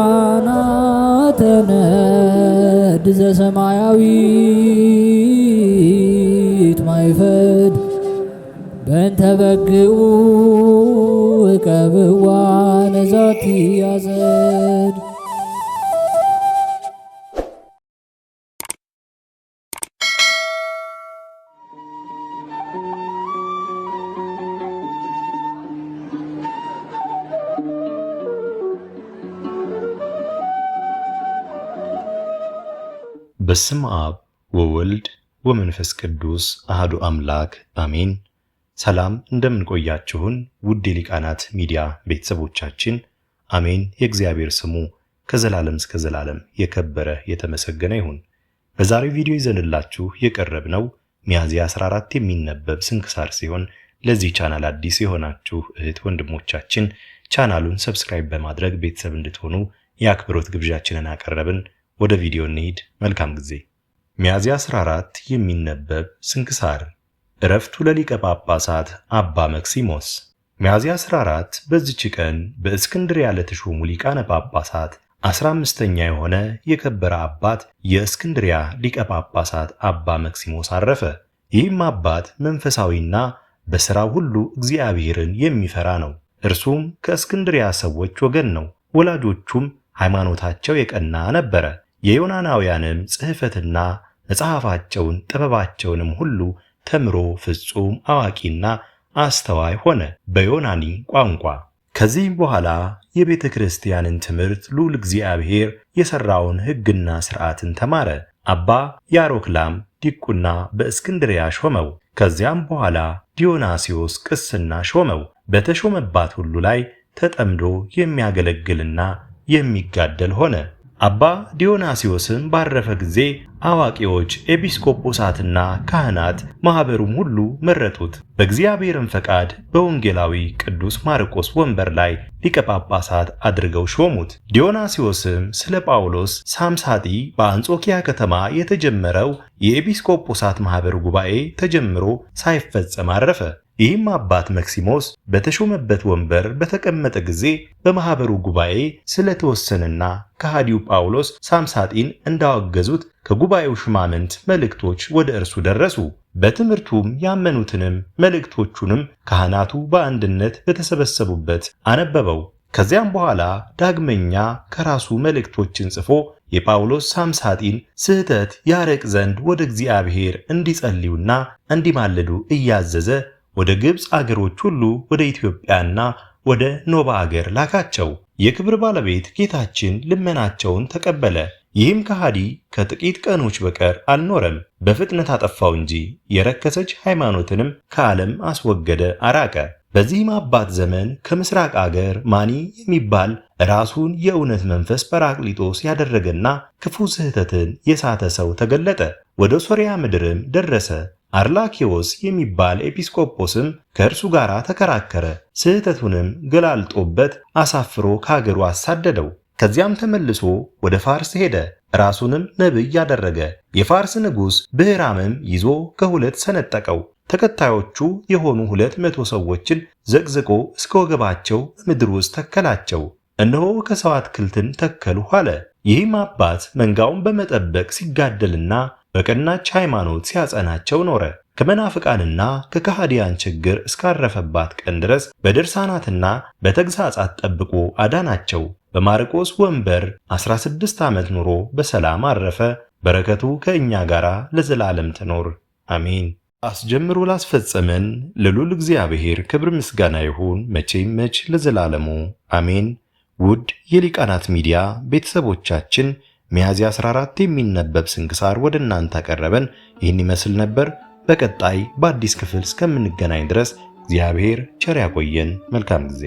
ሊቃናተ ነድ ዘሰማያዊት ማይፈድ በእንተ በግዑ እቀብዋ ነዛቲ ያዘድ። በስመ አብ ወወልድ ወመንፈስ ቅዱስ አሐዱ አምላክ አሜን። ሰላም እንደምንቆያችሁን ውድ የሊቃናት ሚዲያ ቤተሰቦቻችን አሜን። የእግዚአብሔር ስሙ ከዘላለም እስከ ዘላለም የከበረ የተመሰገነ ይሁን። በዛሬው ቪዲዮ ይዘንላችሁ የቀረብነው ሚያዝያ 14 የሚነበብ ስንክሳር ሲሆን ለዚህ ቻናል አዲስ የሆናችሁ እህት ወንድሞቻችን ቻናሉን ሰብስክራይብ በማድረግ ቤተሰብ እንድትሆኑ የአክብሮት ግብዣችንን አቀረብን። ወደ ቪዲዮ እንሂድ። መልካም ጊዜ። ሚያዝያ 14 የሚነበብ ስንክሳር። ዕረፍቱ ለሊቀ ጳጳሳት አባ መክሲሞስ። ሚያዝያ 14 በዚች ቀን በእስክንድርያ ለተሾሙ ሊቃነ ጳጳሳት 15ኛ የሆነ የከበረ አባት የእስክንድርያ ሊቀ ጳጳሳት አባ መክሲሞስ አረፈ። ይህም አባት መንፈሳዊና በሥራው ሁሉ እግዚአብሔርን የሚፈራ ነው። እርሱም ከእስክንድርያ ሰዎች ወገን ነው። ወላጆቹም ሃይማኖታቸው የቀና ነበረ። የዮናናውያንም ጽሕፈትና መጽሐፋቸውን ጥበባቸውንም ሁሉ ተምሮ ፍጹም አዋቂና አስተዋይ ሆነ በዮናኒ ቋንቋ። ከዚህም በኋላ የቤተ ክርስቲያንን ትምህርት ልዑል እግዚአብሔር የሠራውን ሕግና ሥርዓትን ተማረ። አባ ያሮክላም ዲቁና በእስክንድርያ ሾመው። ከዚያም በኋላ ዲዮናስዮስ ቅስና ሾመው። በተሾመባት ሁሉ ላይ ተጠምዶ የሚያገለግልና የሚጋደል ሆነ። አባ ዲዮናስዮስም ባረፈ ጊዜ አዋቂዎች ኤጲስቆጶሳትና ካህናት ማኅበሩም ሁሉ መረጡት። በእግዚአብሔርም ፈቃድ በወንጌላዊ ቅዱስ ማርቆስ ወንበር ላይ ሊቀ ጳጳሳት አድርገው ሾሙት። ዲዮናስዮስም ስለ ጳውሎስ ሳምሳጢ በአንጾኪያ ከተማ የተጀመረው የኤጲስቆጶሳት ማኅበር ጉባኤ ተጀምሮ ሳይፈጸም አረፈ። ይህም አባት መክሲሞስ በተሾመበት ወንበር በተቀመጠ ጊዜ በማኅበሩ ጉባኤ ስለተወሰነና ከሃዲው ጳውሎስ ሳምሳጢን እንዳወገዙት ከጉባኤው ሽማምንት መልእክቶች ወደ እርሱ ደረሱ። በትምህርቱም ያመኑትንም መልእክቶቹንም ካህናቱ በአንድነት በተሰበሰቡበት አነበበው። ከዚያም በኋላ ዳግመኛ ከራሱ መልእክቶችን ጽፎ የጳውሎስ ሳምሳጢን ስህተት ያረቅ ዘንድ ወደ እግዚአብሔር እንዲጸልዩና እንዲማልዱ እያዘዘ ወደ ግብፅ አገሮች ሁሉ ወደ ኢትዮጵያና ወደ ኖባ አገር ላካቸው። የክብር ባለቤት ጌታችን ልመናቸውን ተቀበለ። ይህም ከሃዲ ከጥቂት ቀኖች በቀር አልኖረም፣ በፍጥነት አጠፋው እንጂ የረከሰች ሃይማኖትንም ከዓለም አስወገደ፣ አራቀ። በዚህም አባት ዘመን ከምስራቅ አገር ማኒ የሚባል ራሱን የእውነት መንፈስ ጰራቅሊጦስ ያደረገና ክፉ ስህተትን የሳተ ሰው ተገለጠ። ወደ ሶርያ ምድርም ደረሰ። አርላኬዎስ የሚባል ኤጲስቆጶስም ከእርሱ ጋር ተከራከረ። ስህተቱንም ገላልጦበት አሳፍሮ ከአገሩ አሳደደው። ከዚያም ተመልሶ ወደ ፋርስ ሄደ። ራሱንም ነቢይ ያደረገ። የፋርስ ንጉሥ ብህራምም ይዞ ከሁለት ሰነጠቀው። ተከታዮቹ የሆኑ 200 ሰዎችን ዘቅዝቆ እስከ ወገባቸው በምድር ውስጥ ተከላቸው። እነሆ ከሰው አትክልትን ተከሉ አለ። ይህም አባት መንጋውን በመጠበቅ ሲጋደልና በቀናች ሃይማኖት ሲያጸናቸው ኖረ። ከመናፍቃንና ከከሃዲያን ችግር እስካረፈባት ቀን ድረስ በድርሳናትና በተግሳጻት ጠብቆ አዳናቸው። በማርቆስ ወንበር 16 ዓመት ኑሮ በሰላም አረፈ። በረከቱ ከእኛ ጋር ለዘላለም ትኖር አሜን። አስጀምሮ ላስፈጸመን ለልዑል እግዚአብሔር ክብር ምስጋና ይሁን መቼም መች ለዘላለሙ አሜን። ውድ የሊቃናት ሚዲያ ቤተሰቦቻችን ሚያዝያ 14 የሚነበብ ስንክሳር ወደ እናንተ አቀረበን። ይህን ይመስል ነበር። በቀጣይ በአዲስ ክፍል እስከምንገናኝ ድረስ እግዚአብሔር ቸር ያቆየን። መልካም ጊዜ